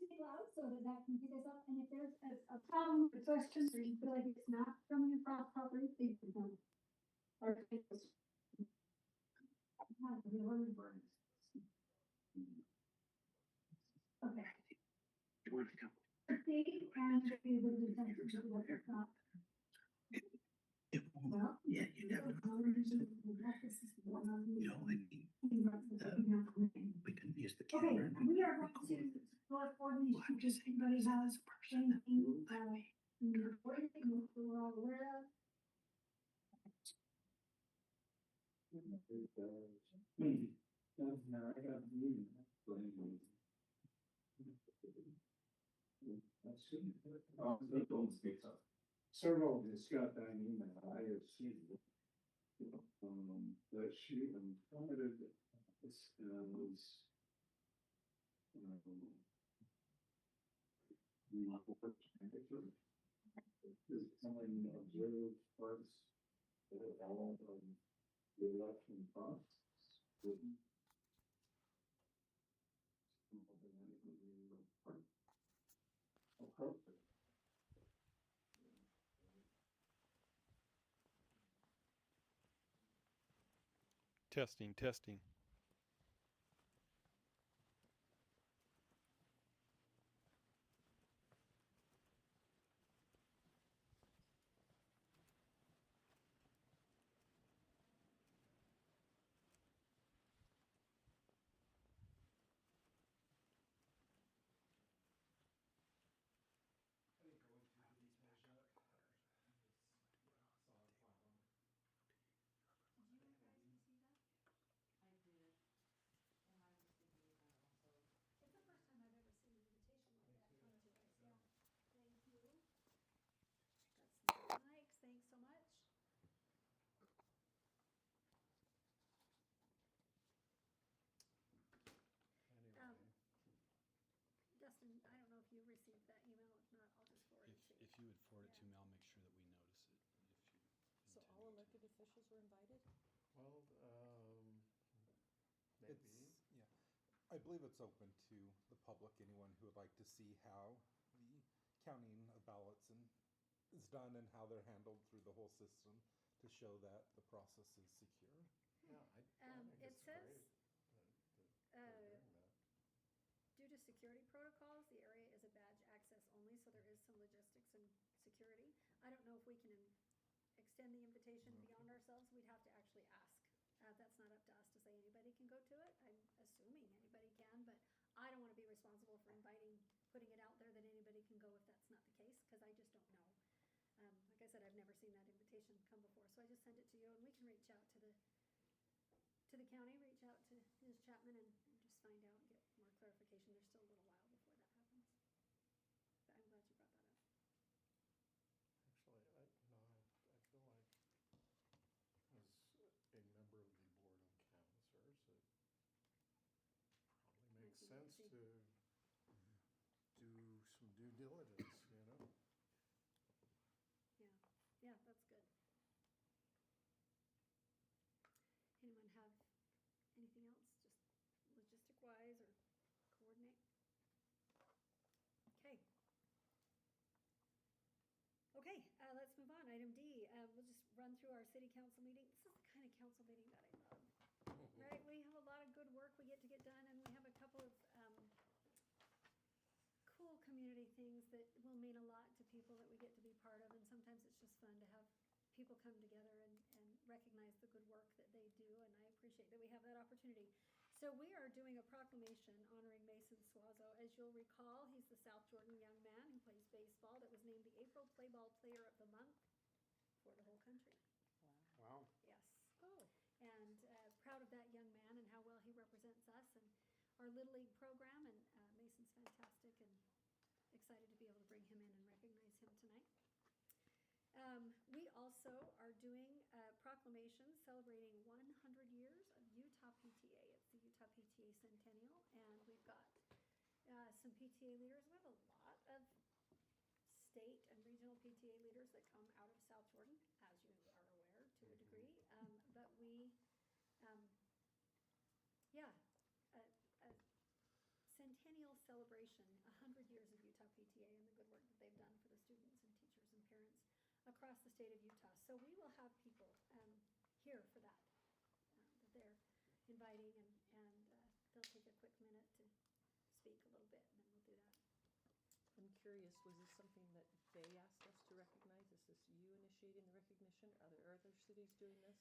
speak loud so that that can pick us up, and if there's a problem or question, or you feel like it's not coming across properly, please don't. Or please. Okay. You want to come? Steve and be able to send it to the top. It won't. Well, Yeah, you never know. You know, I mean, we can use the Okay, camera. and we are record. going to go for these. Well, I'm just saying, but as a person, What do you think we're all aware of? No, I got a meeting. Don't speak up. Several has got that email, I have seen it. That she invited, this was. Is someone observed parts of all of the election process? Appropriate. Testing, testing. It's the first time I've ever seen an invitation like that come to us, yeah. Thank you. That's Mike, thanks so much. Dustin, I don't know if you received that email, if not, I'll just forward it to you. If you would forward it to me, I'll make sure that we notice it. If you So all elected officials were invited? Well, maybe. Yeah, I believe it's open to the public, anyone who would like to see how the counting of ballots is done and how they're handled through the whole system to show that the process is secure. Yeah, I think It it's says, great that they're doing that. due to security protocols, the area is a badge access only, so there is some logistics and security. I don't know if we can extend the invitation beyond ourselves, we'd have to actually ask. That's not up to us to say anybody can go to it, I'm assuming anybody can, but I don't wanna be responsible for putting it out there that anybody can go if that's not the case, cause I just don't know. Like I said, I've never seen that invitation come before, so I just sent it to you, and we can reach out to the county, reach out to Ms. Chapman and just find out and get more clarification. There's still a little while before that happens. But I'm glad you brought that up. Actually, I feel like as a member of the Board of Canvassers, it probably makes sense to do some due diligence, you know? Yeah, that's good. Anyone have anything else, just logistic-wise or coordinate? Okay, let's move on. Item D, we'll just run through our city council meeting. This is the kind of council meeting that I love, right? We have a lot of good work we get to get done, and we have a couple of cool community things that will mean a lot to people that we get to be part of, and sometimes it's just fun to have people come together and recognize the good work that they do, and I appreciate that we have that opportunity. So we are doing a proclamation honoring Mason Suazo. As you'll recall, he's the South Jordan young man who plays baseball that was named the April Playball Player of the Month for the whole country. Wow. Yes. Oh. And proud of that young man and how well he represents us and our Little League program, and Mason's fantastic, and excited to be able to bring him in and recognize him tonight. We also are doing a proclamation celebrating 100 years of Utah PTA. It's the Utah PTA Centennial, and we've got some PTA leaders. We have a lot of state and regional PTA leaders that come out of South Jordan, as you are aware to a degree, but we, a centennial celebration, 100 PTA and the good work that they've done for the students and teachers and parents across the state of Utah. So we will have people here for that, that they're inviting, and they'll take a quick minute to speak a little bit, and then we'll do that. I'm curious, was this something that they asked us to recognize? Is this you initiating the recognition? Are there other cities doing this?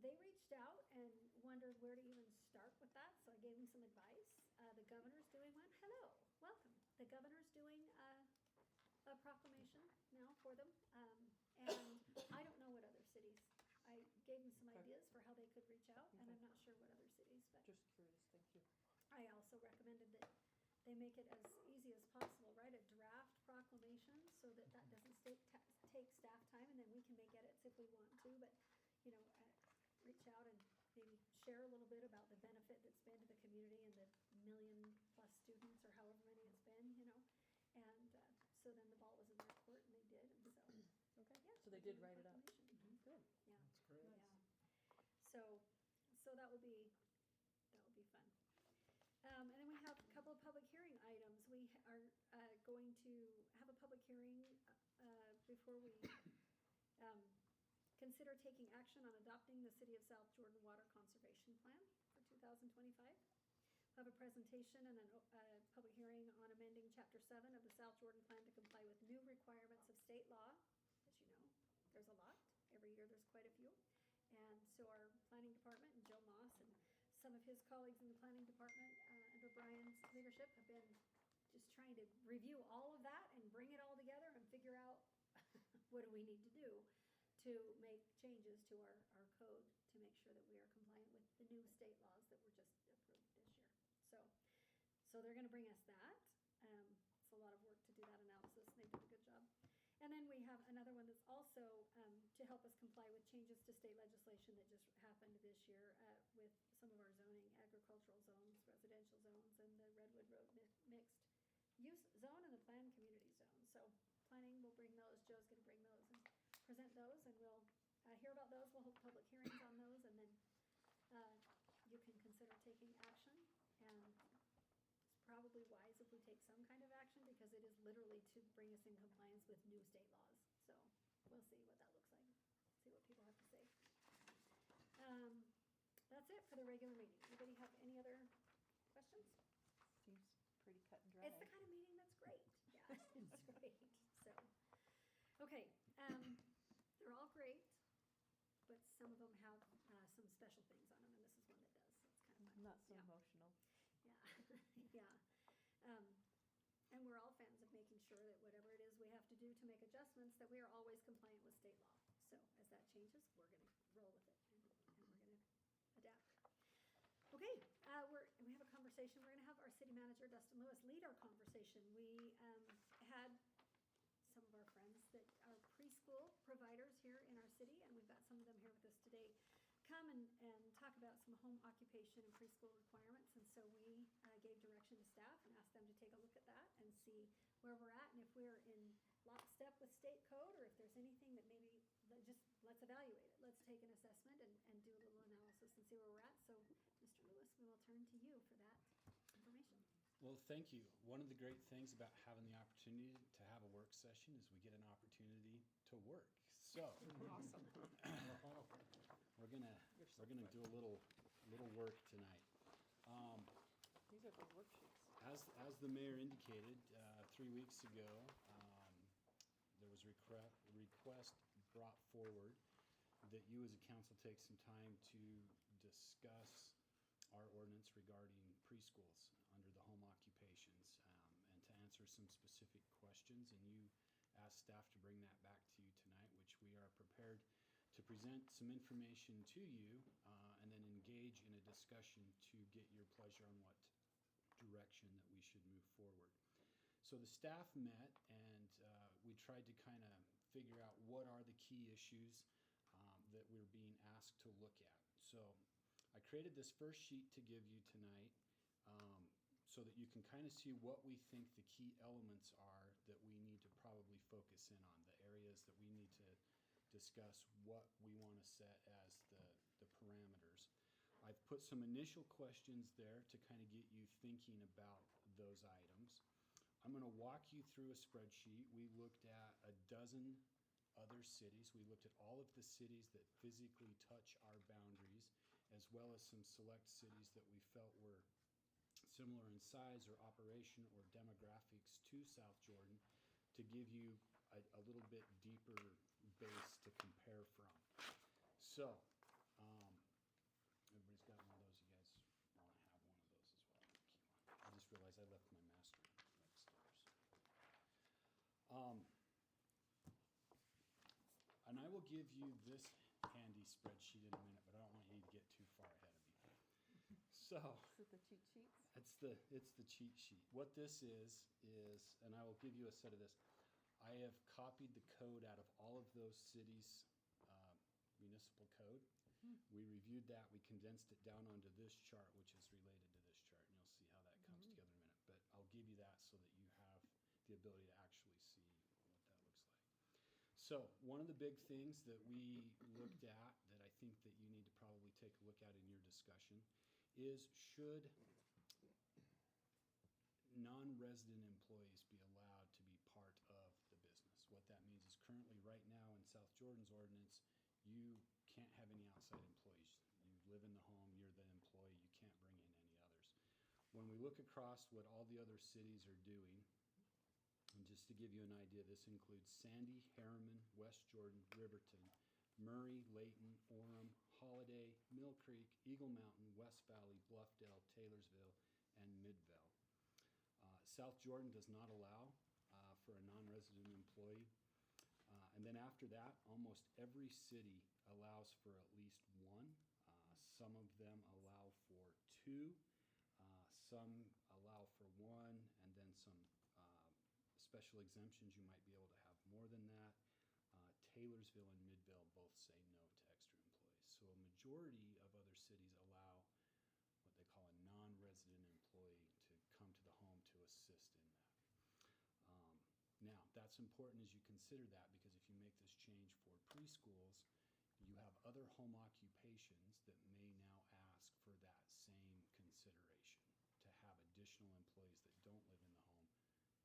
They reached out and wondered where to even start with that, so I gave them some advice. The governor's doing one. Hello, welcome. The governor's doing a proclamation now for them, and I don't know what other cities. I gave them some Okay. ideas for how they could reach out, and Okay. I'm not sure what other cities, but Just curious, thank you. I also recommended that they make it as easy as possible, write a draft proclamation so that that doesn't take staff time, and then we can make edits if we want to, but, reach out and maybe share a little bit about the benefit that's been to the community and the 1,000,000+ students, or however many it's been, and so then the ball was in their court, and they did, and so, Okay, yeah. so they we did did a write it up. proclamation. Good. Yeah. That's great. Nice. Yeah. So that will be fun. And then we have a couple of public hearing items. We are going to have a public hearing before we consider taking action on adopting the City of South Jordan Water Conservation Plan for 2025. We'll have a presentation and a public hearing on amending Chapter 7 of the South Jordan Plan to comply with new requirements of state law. As you know, there's a lot. Every year there's quite a few. And so our planning department and Joe Moss and some of his colleagues in the planning department under Brian's leadership have been just trying to review all of that and bring it all together and figure out what do we need to do to make changes to our code to make sure that we are compliant with the new state laws that were just approved this year. So they're going to bring us that. It's a lot of work to do that analysis, and they did a good job. And then we have another one that's also to help us comply with changes to state legislation that just happened this year with some of our zoning, agricultural zones, residential zones, and the Redwood Road mixed use zone and the planned community zone. So planning will bring those. Joe's going to bring those and present those, and we'll hear about those. We'll hold public hearings on those, and then you can consider taking action. And it's probably wise if we take some kind of action, because it is literally to bring us in compliance with new state laws. So we'll see what that looks like, see what people have to say. That's it for the regular meeting. Anybody have any other questions? Seems pretty cut and dry. It's the kind of meeting that's great. Yeah, it's great. So, okay, they're all great, but some of them have some special things on them, and this is one that does. So it's kind of fun. Not so Yeah. emotional. Yeah, yeah. And we're all fans of making sure that whatever it is we have to do to make adjustments, that we are always compliant with state law. So as that changes, we're gonna roll with it, and we're gonna adapt. Okay, we have a conversation. We're gonna have our city manager, Dustin Lewis, lead our conversation. We had some of our friends that are preschool providers here in our city, and we've got some of them here with us today, come and talk about some home occupation and preschool requirements. And so we gave direction to staff and asked them to take a look at that and see where we're at, and if we're in lockstep with state code, or if there's anything that maybe let's evaluate it. Let's take an assessment and do a little analysis and see where we're at. So, Mr. Lewis, we will turn to you for that information. Well, thank you. One of the great things about having the opportunity to have a work session is we get an opportunity to work. So Awesome. we're gonna do a little work tonight. These are the worksheets. As the mayor indicated 3 weeks ago, there was a request brought forward that you as a council take some time to discuss our ordinance regarding preschools under the home occupations, and to answer some specific questions. And you asked staff to bring that back to you tonight, which we are prepared to present some information to you, and then engage in a discussion to get your pleasure on what direction that we should move forward. So the staff met, and we tried to kind of figure out what are the key issues that we're being asked to look at. So I created this first sheet to give you tonight, so that you can kind of see what we think the key elements are that we need to probably focus in on, the areas that we need to discuss, what we want to set as the parameters. I've put some initial questions there to kind of get you thinking about those items. I'm gonna walk you through a spreadsheet. We looked at a dozen other cities. We looked at all of the cities that physically touch our boundaries, as well as some select cities that we felt were similar in size or operation or demographics to South Jordan, to give you a little bit deeper base to compare from. So, everybody's got one of those. You guys want to have one of those as well. I just realized I left my master upstairs. And I will give you this handy spreadsheet in a minute, but I don't want you to get too far ahead of me. So, Is it the cheat sheets? it's the cheat sheet. What this is, and I will give you a set of this. I have copied the code out of all of those cities' municipal code. We reviewed that, we condensed it down onto this chart, which is related to this chart, and you'll see how that comes together in a minute. But I'll give you that so that you have the ability to actually see what that looks like. So one of the big things that we looked at that I think that you need to probably take a look at in your discussion is, should non-resident employees be allowed to be part of the business? What that means is, currently right now in South Jordan's ordinance, you can't have any outside employees. You live in the home, you're the employee, you can't bring in any others. When we look across what all the other cities are doing, and just to give you an idea, this includes Sandy, Harriman, West Jordan, Riverton, Murray, Layton, Orem, Holiday, Mill Creek, Eagle Mountain, West Valley, Bluffdale, Taylorsville, and Midvale. South Jordan does not allow for a non-resident employee. And then after that, almost every city allows for at least one. Some of them allow for two. Some allow for one, and then some special exemptions. You might be able to have more than that. Taylorsville and Midvale both say no to extra employees. So a majority of other cities allow what they call a non-resident employee to come to the home to assist in that. Now, that's important as you consider that, because if you make this change for preschools, you have other home occupations that may now ask for that same consideration, to have additional employees that don't live in the home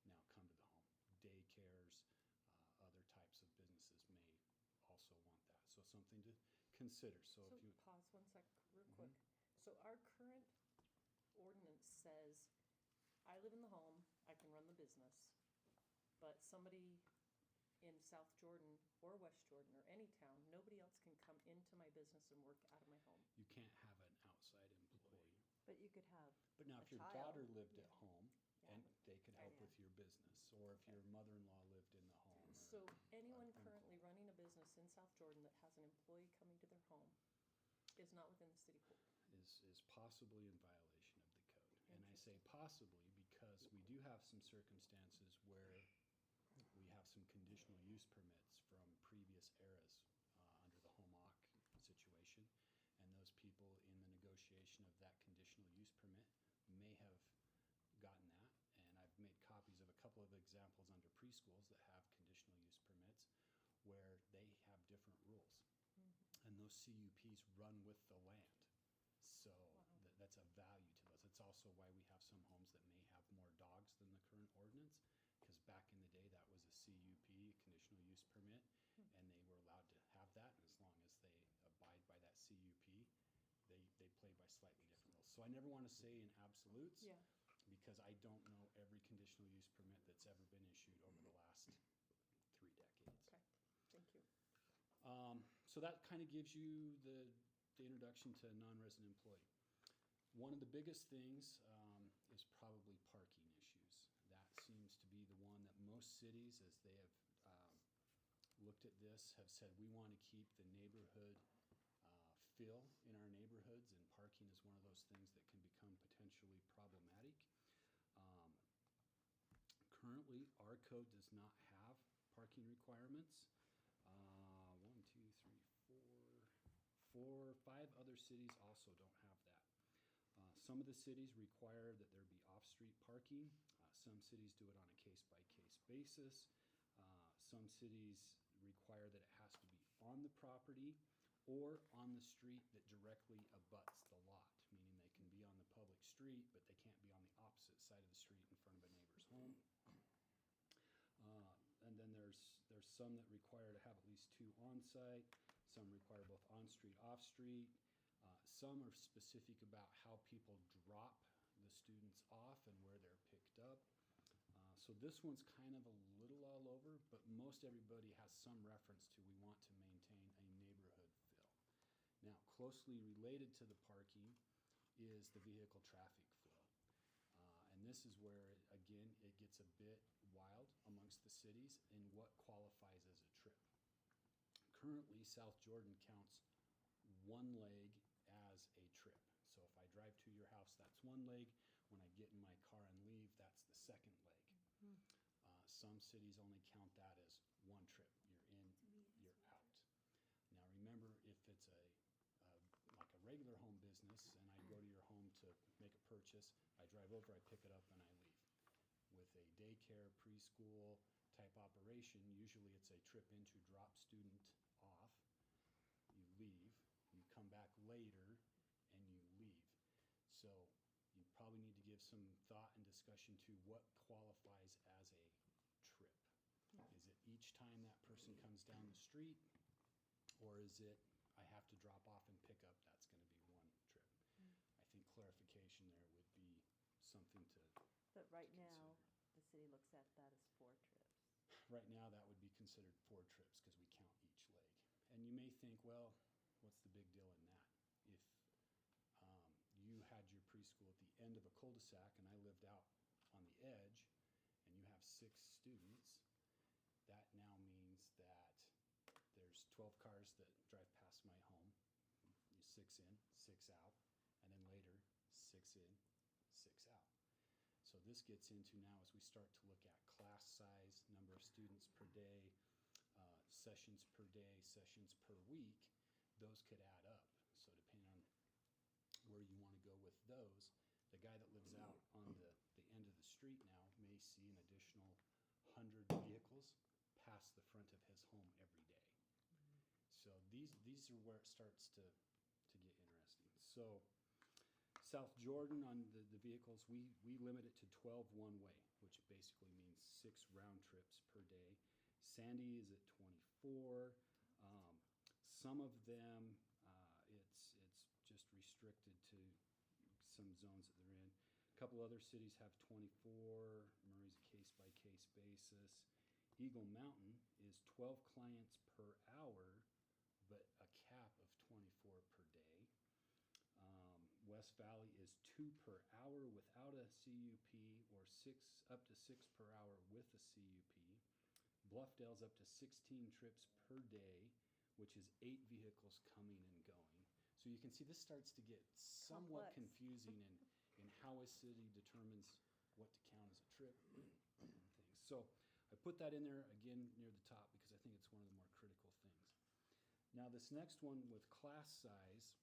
now come to the home. Daycares, other types of businesses may also want that. So something to consider. So if you pause 1 sec, real quick. So our current ordinance says, I live in the home, I can run the business, but somebody in South Jordan or West Jordan or any town, nobody else can come into my business and work out of my home. you can't have an outside employee. But you could have, But now, if a your child, daughter lived yeah. at home, Yeah. and they could help Yeah. with your business, or if your mother-in-law lived in the home. so anyone uncle. currently running a business in South Jordan that has an employee coming to their home is not within the city pool. Is possibly in violation of the code. And I say possibly because we do have some circumstances where we have some conditional use permits from previous eras under the home occ situation. And those people in the negotiation of that conditional use permit may have gotten that. And I've made copies of a couple of examples under preschools that have conditional use permits where they have different rules. And those CUPs run with the land. So that's a value to those. It's also why we have some homes that may have more dogs than the current ordinance, because back in the day, that was a CUP, conditional use permit, and they were allowed to have that, and as long as they abide by that CUP, they play by slightly different rules. So I never want to say in absolutes, Yeah. because I don't know every conditional use permit that's ever been issued over the last 3 decades. Okay, thank you. So that kind of gives you the introduction to non-resident employee. One of the biggest things is probably parking issues. That seems to be the one that most cities, as they have looked at this, have said, we want to keep the neighborhood feel in our neighborhoods, and parking is one of those things that can become potentially problematic. Currently, our code does not have parking requirements. 5 other cities also don't have that. Some of the cities require that there be off-street parking. Some cities do it on a case-by-case basis. Some cities require that it has to be on the property or on the street that directly abuts the lot, meaning they can be on the public street, but they can't be on the opposite side of the street in front of a neighbor's home. There's some that require to have at least 2 on-site, some require both on-street, off-street. Some are specific about how people drop the students off and where they're picked up. So this one's kind of a little all over, but most everybody has some reference to we want to maintain a neighborhood feel. Now, closely related to the parking is the vehicle traffic flow. And this is where, again, it gets a bit wild amongst the cities in what qualifies as a trip. Currently, South Jordan counts one leg as a trip. So if I drive to your house, that's one leg. When I get in my car and leave, that's the second leg. Some cities only count that as one trip. You're in, you're out. Now remember, if it's like a regular home business and I go to your home to make a purchase, I drive over, I pick it up, and I leave. With a daycare, preschool type operation, usually it's a trip in to drop student off, you leave, you come back later, and you leave. So you probably need to give some thought and discussion to what qualifies as a trip. Is it each time that person comes down the street, or is it I have to drop off and pick up, that's going to be one trip? I think clarification there would be something to But right consider. now, the city looks at that as 4 trips. Right now, that would be considered 4 trips because we count each leg. And you may think, well, what's the big deal in that? If you had your preschool at the end of a cul-de-sac and I lived out on the edge and you have 6 students, that now means that there's 12 cars that drive past my home. You 6 in, 6 out, and then later 6 in, 6 out. So this gets into now as we start to look at class size, number of students per day, sessions per day, sessions per week, those could add up. So depending on where you want to go with those, the guy that lives out on the end of the street now may see an additional 100 vehicles pass the front of his home every day. So these are where it starts to get interesting. So South Jordan on the vehicles, we limit it to 12 one-way, which basically means 6 round trips per day. Sandy is at 24. Some of them, it's just restricted to some zones that they're in. A couple other cities have 24. Murray's a case-by-case basis. Eagle Mountain is 12 clients per hour, but a cap of 24 per day. West Valley is 2 per hour without a CUP, or up to 6 per hour with a CUP. Bluffdale's up to 16 trips per day, which is 8 vehicles coming and going. So you can see this starts to get somewhat Complex. confusing in how a city determines what to count as a trip and things. So I put that in there again near the top because I think it's one of the more critical things. Now this next one with class size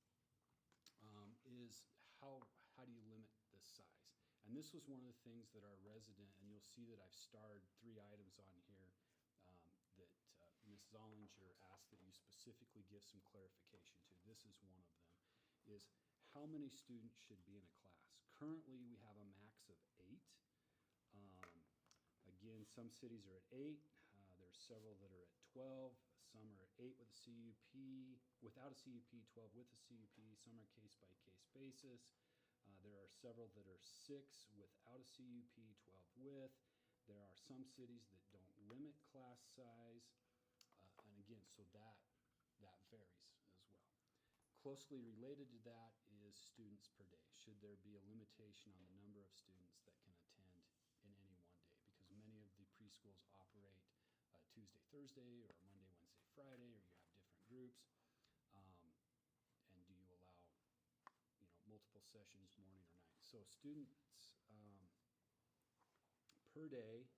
is how do you limit the size? And this was one of the things that our resident, and you'll see that I've starred 3 items on here that Ms. Zollinger asked that you specifically give some clarification to. This is one of them, is how many students should be in a class. Currently, we have a max of 8. Again, some cities are at 8. There's several that are at 12. Some are at 8 with a CUP, without a CUP, 12 with a CUP. Some are case-by-case basis. There are several that are 6 without a CUP, 12 with. There are some cities that don't limit class size. And again, so that varies as well. Closely related to that is students per day. Should there be a limitation on the number of students that can attend in any one day? Because many of the preschools operate Tuesday, Thursday, or Monday, Wednesday, Friday, or you have different groups. And do you allow, multiple sessions, morning or night? So students per day,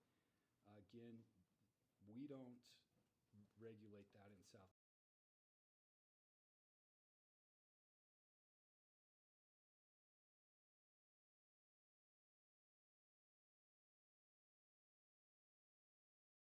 again, we don't regulate that in South